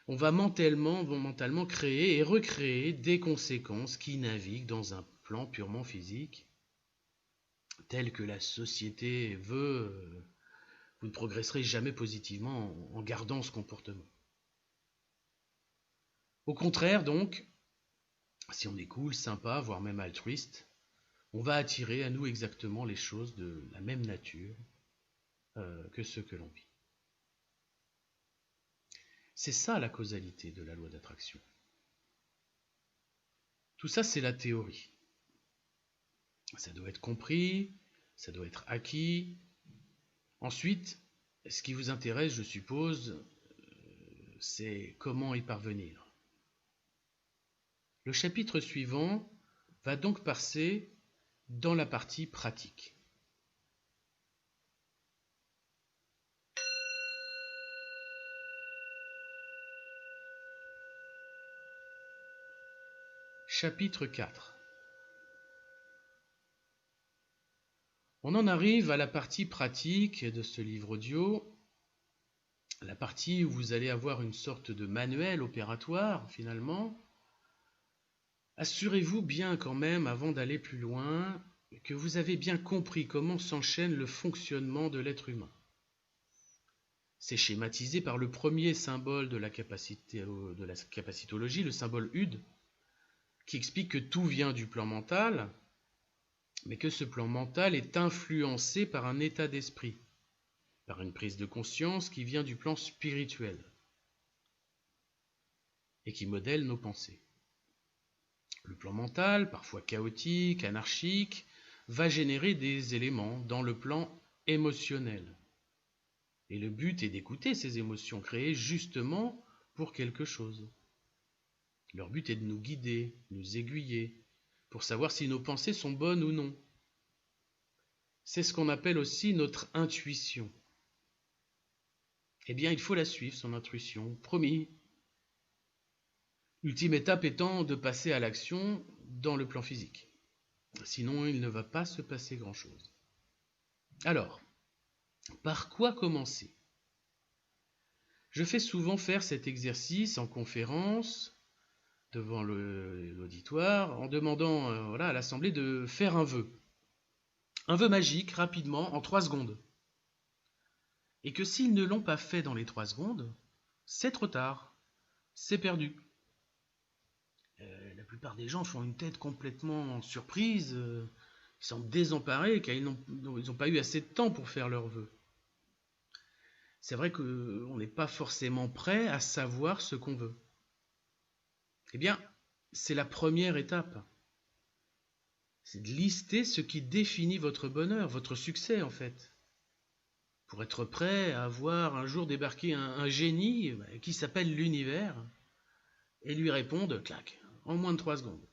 on va mentalement créer et recréer des conséquences qui naviguent dans un plan purement physique, tel que la société veut. Vous ne progresserez jamais positivement en gardant ce comportement. Au contraire, donc, si on est cool, sympa, voire même altruiste, on va attirer à nous exactement les choses de la même nature que ce que l'on vit. C'est ça la causalité de la loi d'attraction. Tout ça, c'est la théorie. Ça doit être compris, ça doit être acquis. Ensuite, ce qui vous intéresse, je suppose, c'est comment y parvenir. Le chapitre suivant va donc passer dans la partie pratique. Chapitre 4. On en arrive à la partie pratique de ce livre audio, la partie où vous allez avoir une sorte de manuel opératoire finalement. Assurez-vous bien quand même, avant d'aller plus loin, que vous avez bien compris comment s'enchaîne le fonctionnement de l'être humain. C'est schématisé par le premier symbole de la capacitologie, le symbole UD, qui explique que tout vient du plan mental, mais que ce plan mental est influencé par un état d'esprit, par une prise de conscience qui vient du plan spirituel et qui modèle nos pensées. Le plan mental, parfois chaotique, anarchique, va générer des éléments dans le plan émotionnel. Et le but est d'écouter ces émotions créées justement pour quelque chose. Leur but est de nous guider, nous aiguiller, pour savoir si nos pensées sont bonnes ou non. C'est ce qu'on appelle aussi notre intuition. Eh bien, il faut la suivre, son intuition, promis. L'ultime étape étant de passer à l'action dans le plan physique. Sinon, il ne va pas se passer grand-chose. Alors, par quoi commencer ? Je fais souvent faire cet exercice en conférence devant l'auditoire en demandant à l'assemblée de faire un vœu. Un vœu magique, rapidement, en 3 secondes. Et que s'ils ne l'ont pas fait dans les 3 secondes, c'est trop tard, c'est perdu. La plupart des gens font une tête complètement surprise, ils semblent désemparés car ils n'ont pas eu assez de temps pour faire leur vœu. C'est vrai qu'on n'est pas forcément prêt à savoir ce qu'on veut. Eh bien, c'est la première étape. C'est de lister ce qui définit votre bonheur, votre succès en fait. Pour être prêt à voir un jour débarquer un génie qui s'appelle l'univers et lui répondre, clac, en moins de 3 secondes.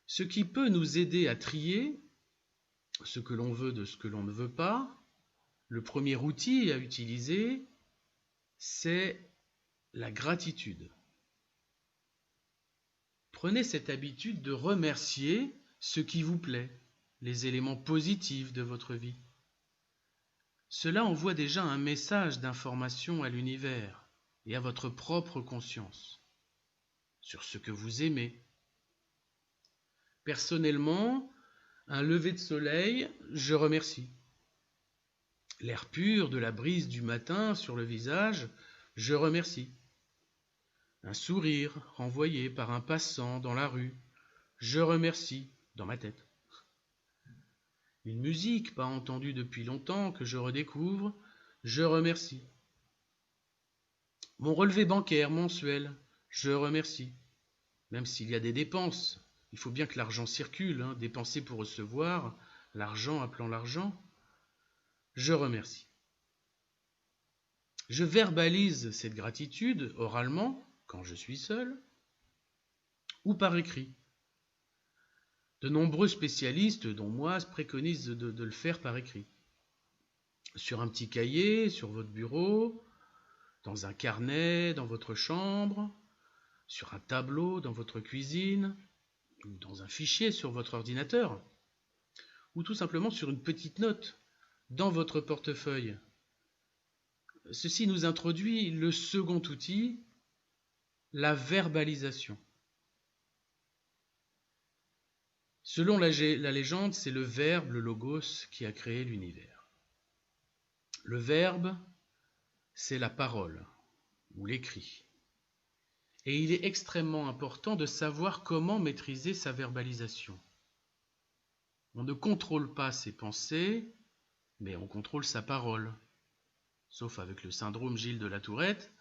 Ce qui peut nous aider à trier ce que l'on veut de ce que l'on ne veut pas, le premier outil à utiliser, c'est la gratitude. Prenez cette habitude de remercier ce qui vous plaît, les éléments positifs de votre vie. Cela envoie déjà un message d'information à l'univers et à votre propre conscience sur ce que vous aimez. Personnellement, un lever de soleil, je remercie. L'air pur de la brise du matin sur le visage, je remercie. Un sourire renvoyé par un passant dans la rue, je remercie dans ma tête. Une musique pas entendue depuis longtemps que je redécouvre, je remercie. Mon relevé bancaire mensuel, je remercie. Même s'il y a des dépenses, il faut bien que l'argent circule, dépenser pour recevoir, l'argent appelant l'argent, je remercie. Je verbalise cette gratitude oralement, quand je suis seul, ou par écrit. De nombreux spécialistes, dont moi, préconisent de le faire par écrit. Sur un petit cahier, sur votre bureau, dans un carnet, dans votre chambre, sur un tableau, dans votre cuisine, ou dans un fichier sur votre ordinateur, ou tout simplement sur une petite note dans votre portefeuille. Ceci nous introduit le second outil, la verbalisation. Selon la légende, c'est le Verbe, le Logos, qui a créé l'univers. Le Verbe, c'est la parole ou l'écrit. Et il est extrêmement important de savoir comment maîtriser sa verbalisation. On ne contrôle pas ses pensées, mais on contrôle sa parole. Sauf avec le syndrome Gilles de la Tourette.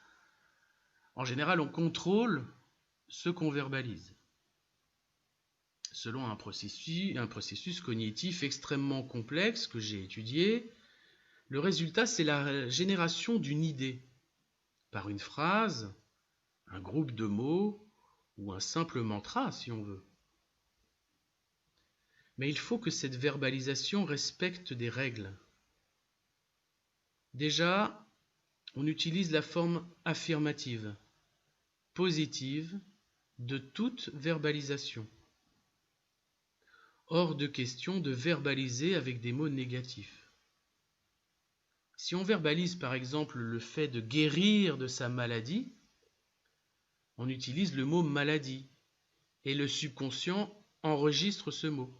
En général, on contrôle ce qu'on verbalise. Selon un processus cognitif extrêmement complexe que j'ai étudié, le résultat, c'est la génération d'une idée, par une phrase, un groupe de mots ou un simple mantra, si on veut. Mais il faut que cette verbalisation respecte des règles. Déjà, on utilise la forme affirmative, positive, de toute verbalisation. Hors de question de verbaliser avec des mots négatifs. Si on verbalise par exemple le fait de guérir de sa maladie, on utilise le mot maladie et le subconscient enregistre ce mot.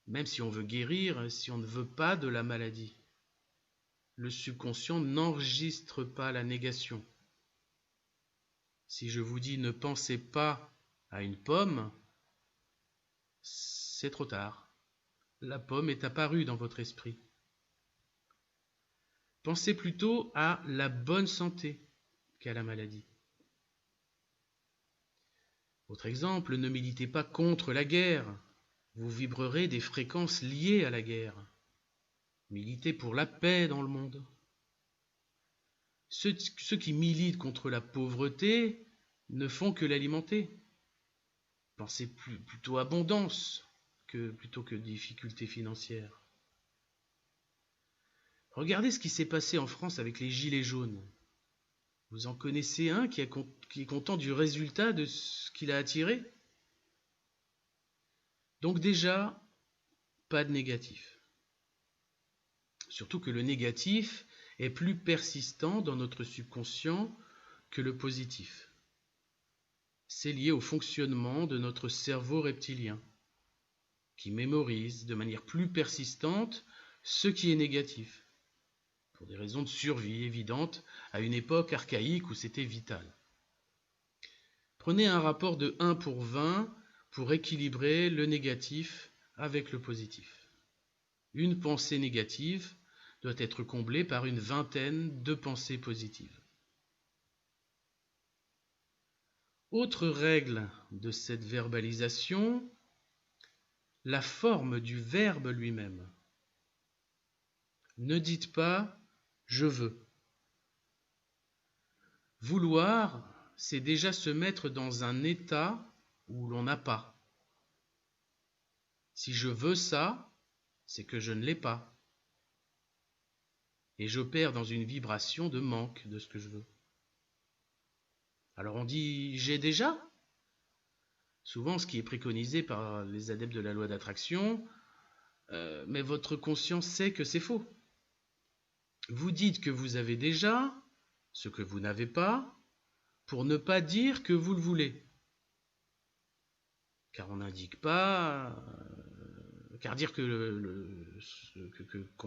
Même si on veut guérir, si on ne veut pas de la maladie, le subconscient n'enregistre pas la négation. Si je vous dis ne pensez pas à une pomme, c'est trop tard. La pomme est apparue dans votre esprit. Pensez plutôt à la bonne santé qu'à la maladie. Autre exemple, ne militez pas contre la guerre. Vous vibrerez des fréquences liées à la guerre. Militez pour la paix dans le monde. Ceux qui militent contre la pauvreté ne font que l'alimenter. Pensez plutôt abondance plutôt que difficultés financières. Regardez ce qui s'est passé en France avec les gilets jaunes. Vous en connaissez un qui est content du résultat de ce qu'il a attiré? Donc déjà, pas de négatif. Surtout que le négatif est plus persistant dans notre subconscient que le positif. C'est lié au fonctionnement de notre cerveau reptilien, qui mémorise de manière plus persistante ce qui est négatif, pour des raisons de survie évidentes à une époque archaïque où c'était vital. Prenez un rapport de 1 pour 20 pour équilibrer le négatif avec le positif. Une pensée négative doit être comblée par une vingtaine de pensées positives. Autre règle de cette verbalisation, la forme du verbe lui-même. Ne dites pas « je veux ». Vouloir, c'est déjà se mettre dans un état où l'on n'a pas. Si je veux ça, c'est que je ne l'ai pas. Et j'opère dans une vibration de manque de ce que je veux. Alors on dit « j'ai déjà ». Souvent, ce qui est préconisé par les adeptes de la loi d'attraction, mais votre conscience sait que c'est faux. Vous dites que vous avez déjà ce que vous n'avez pas pour ne pas dire que vous le voulez. Car on n'indique pas, car dire qu'on le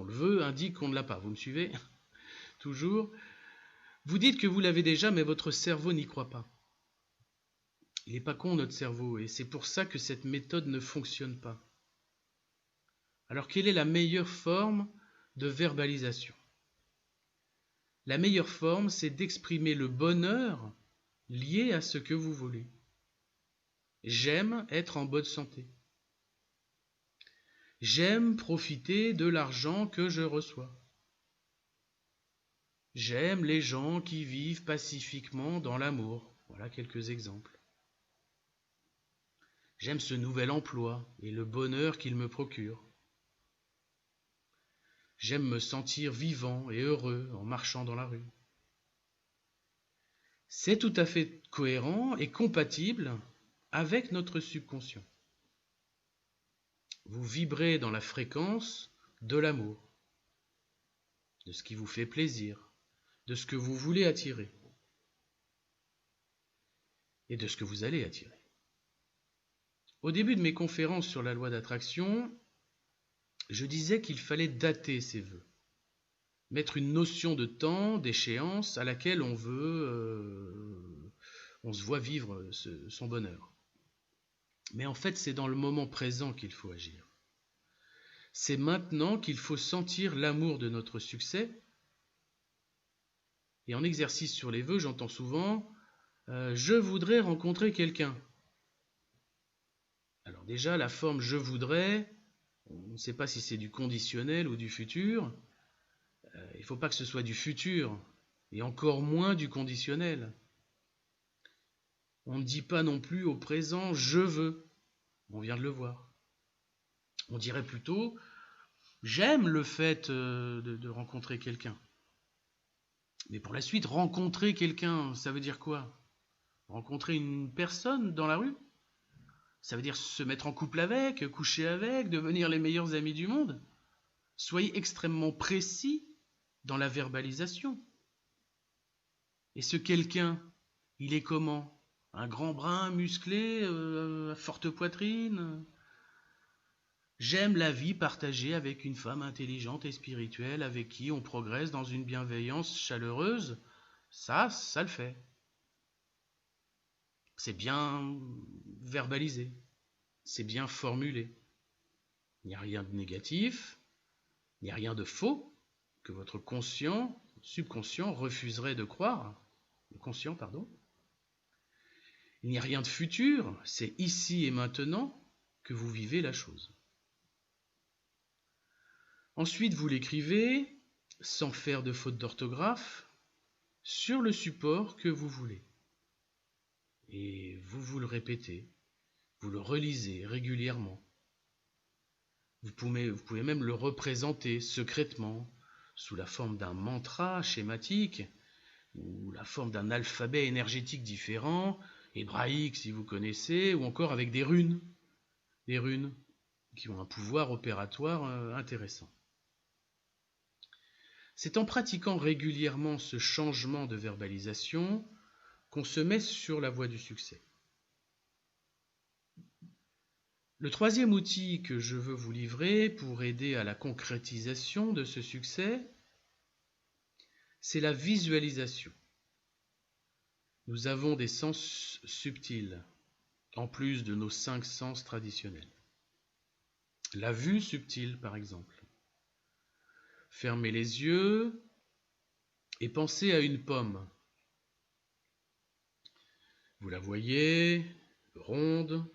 veut indique qu'on ne l'a pas. Vous me suivez? Toujours. Vous dites que vous l'avez déjà, mais votre cerveau n'y croit pas. Il n'est pas con, notre cerveau, et c'est pour ça que cette méthode ne fonctionne pas. Alors, quelle est la meilleure forme de verbalisation? La meilleure forme, c'est d'exprimer le bonheur lié à ce que vous voulez. J'aime être en bonne santé. J'aime profiter de l'argent que je reçois. J'aime les gens qui vivent pacifiquement dans l'amour. Voilà quelques exemples. J'aime ce nouvel emploi et le bonheur qu'il me procure. J'aime me sentir vivant et heureux en marchant dans la rue. C'est tout à fait cohérent et compatible avec notre subconscient. Vous vibrez dans la fréquence de l'amour, de ce qui vous fait plaisir, de ce que vous voulez attirer et de ce que vous allez attirer. Au début de mes conférences sur la loi d'attraction, je disais qu'il fallait dater ses vœux, mettre une notion de temps, d'échéance à laquelle on se voit vivre son bonheur. Mais en fait, c'est dans le moment présent qu'il faut agir. C'est maintenant qu'il faut sentir l'amour de notre succès. Et en exercice sur les vœux, j'entends souvent je voudrais rencontrer quelqu'un. Alors déjà, la forme je voudrais, on ne sait pas si c'est du conditionnel ou du futur. Il ne faut pas que ce soit du futur, et encore moins du conditionnel. On ne dit pas non plus au présent je veux. On vient de le voir. On dirait plutôt j'aime le fait de rencontrer quelqu'un. Mais pour la suite, rencontrer quelqu'un, ça veut dire quoi? Rencontrer une personne dans la rue? Ça veut dire se mettre en couple avec, coucher avec, devenir les meilleurs amis du monde? Soyez extrêmement précis dans la verbalisation. Et ce quelqu'un, il est comment? Un grand brun musclé, à forte poitrine? J'aime la vie partagée avec une femme intelligente et spirituelle avec qui on progresse dans une bienveillance chaleureuse. Ça le fait. C'est bien verbalisé, c'est bien formulé. Il n'y a rien de négatif, il n'y a rien de faux que votre subconscient refuserait de croire. Le conscient, pardon. Il n'y a rien de futur, c'est ici et maintenant que vous vivez la chose. Ensuite, vous l'écrivez, sans faire de faute d'orthographe, sur le support que vous voulez. Et vous le répétez, vous le relisez régulièrement. Vous pouvez même le représenter secrètement sous la forme d'un mantra schématique ou la forme d'un alphabet énergétique différent, hébraïque si vous connaissez, ou encore avec des runes qui ont un pouvoir opératoire intéressant. C'est en pratiquant régulièrement ce changement de verbalisation qu'on se met sur la voie du succès. Le troisième outil que je veux vous livrer pour aider à la concrétisation de ce succès, c'est la visualisation. Nous avons des sens subtils, en plus de nos 5 sens traditionnels. La vue subtile, par exemple. Fermez les yeux et pensez à une pomme. Vous la voyez, ronde,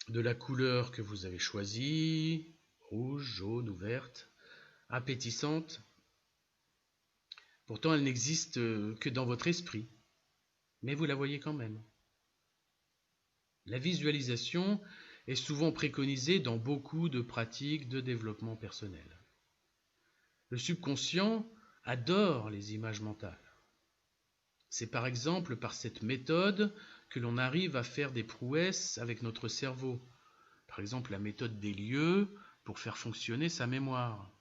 de la couleur que vous avez choisie, rouge, jaune ou verte, appétissante. Pourtant, elle n'existe que dans votre esprit, mais vous la voyez quand même. La visualisation est souvent préconisée dans beaucoup de pratiques de développement personnel. Le subconscient adore les images mentales. C'est par exemple par cette méthode que l'on arrive à faire des prouesses avec notre cerveau. Par exemple, la méthode des lieux pour faire fonctionner sa mémoire,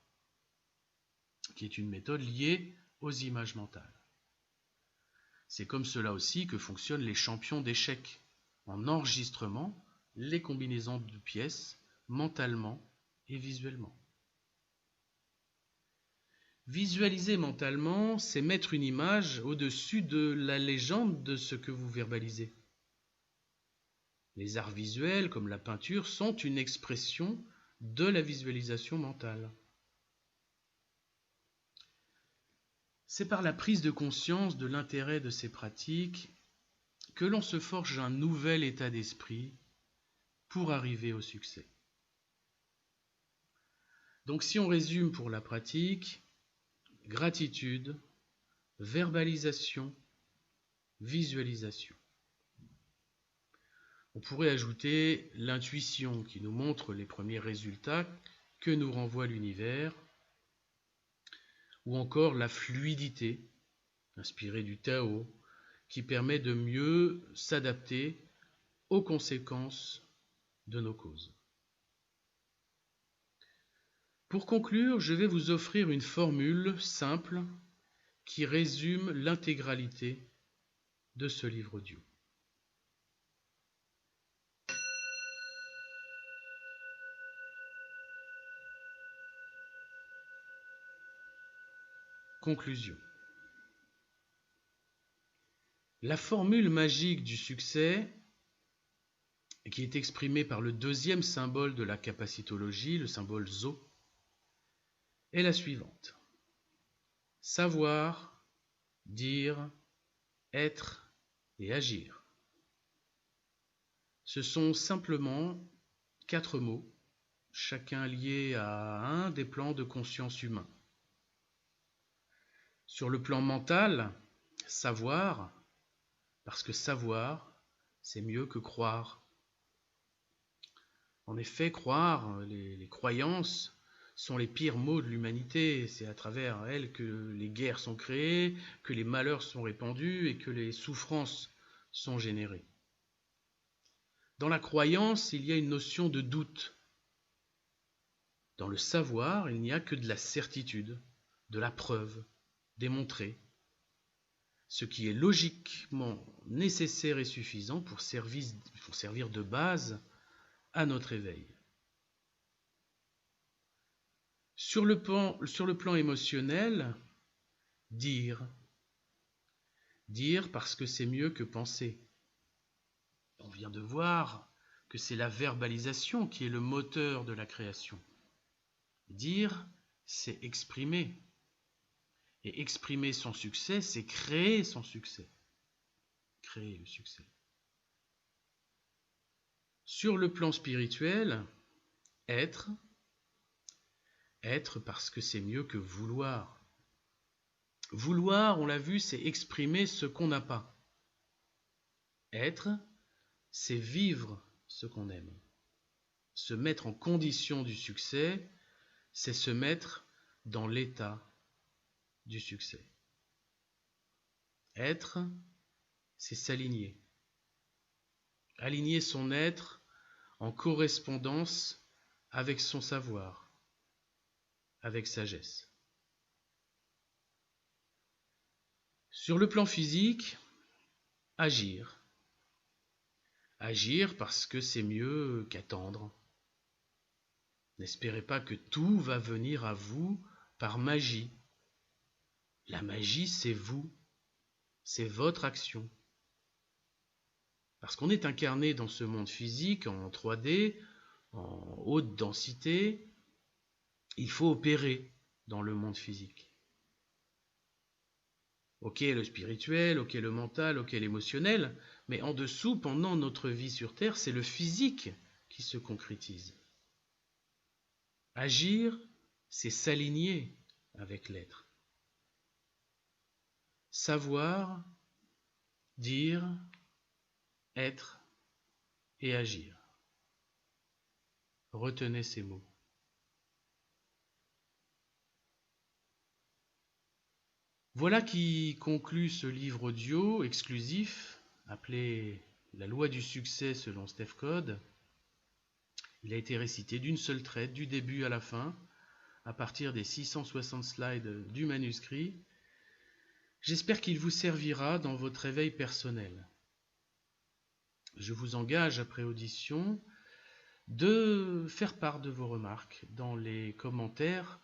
qui est une méthode liée aux images mentales. C'est comme cela aussi que fonctionnent les champions d'échecs, en enregistrement les combinaisons de pièces mentalement et visuellement. Visualiser mentalement, c'est mettre une image au-dessus de la légende de ce que vous verbalisez. Les arts visuels, comme la peinture, sont une expression de la visualisation mentale. C'est par la prise de conscience de l'intérêt de ces pratiques que l'on se forge un nouvel état d'esprit pour arriver au succès. Donc si on résume pour la pratique, gratitude, verbalisation, visualisation. On pourrait ajouter l'intuition qui nous montre les premiers résultats que nous renvoie l'univers, ou encore la fluidité, inspirée du Tao, qui permet de mieux s'adapter aux conséquences de nos causes. Pour conclure, je vais vous offrir une formule simple qui résume l'intégralité de ce livre audio. Conclusion. La formule magique du succès, qui est exprimée par le deuxième symbole de la capacitologie, le symbole Zo, est la suivante. Savoir, dire, être et agir. Ce sont simplement 4 mots, chacun lié à un des plans de conscience humain. Sur le plan mental, savoir, parce que savoir, c'est mieux que croire. En effet, croire, les croyances sont les pires maux de l'humanité. C'est à travers elles que les guerres sont créées, que les malheurs sont répandus et que les souffrances sont générées. Dans la croyance, il y a une notion de doute. Dans le savoir, il n'y a que de la certitude, de la preuve, démontrée, ce qui est logiquement nécessaire et suffisant pour servir de base à notre éveil. Sur le plan émotionnel, dire parce que c'est mieux que penser. On vient de voir que c'est la verbalisation qui est le moteur de la création. Dire, c'est exprimer. Et exprimer son succès, c'est créer son succès. Créer le succès. Sur le plan spirituel, être parce que c'est mieux que vouloir. Vouloir, on l'a vu, c'est exprimer ce qu'on n'a pas. Être, c'est vivre ce qu'on aime. Se mettre en condition du succès, c'est se mettre dans l'état du succès. Être, c'est s'aligner. Aligner son être en correspondance avec son savoir, avec sagesse. Sur le plan physique, agir. Agir parce que c'est mieux qu'attendre. N'espérez pas que tout va venir à vous par magie. La magie, c'est vous, c'est votre action. Parce qu'on est incarné dans ce monde physique, en 3D, en haute densité, il faut opérer dans le monde physique. Ok le spirituel, ok le mental, ok l'émotionnel, mais en dessous, pendant notre vie sur Terre, c'est le physique qui se concrétise. Agir, c'est s'aligner avec l'être. Savoir, dire, être et agir. Retenez ces mots. Voilà qui conclut ce livre audio exclusif appelé La loi du succès selon Steph Code. Il a été récité d'une seule traite, du début à la fin, à partir des 660 slides du manuscrit. J'espère qu'il vous servira dans votre éveil personnel. Je vous engage, après audition, de faire part de vos remarques dans les commentaires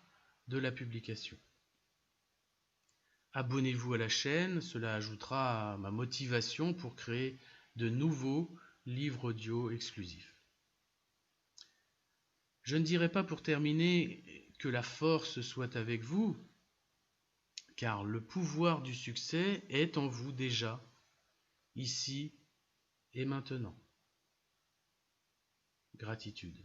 de la publication. Abonnez-vous à la chaîne, cela ajoutera à ma motivation pour créer de nouveaux livres audio exclusifs. Je ne dirai pas pour terminer que la force soit avec vous, car le pouvoir du succès est en vous déjà, ici et maintenant. Gratitude.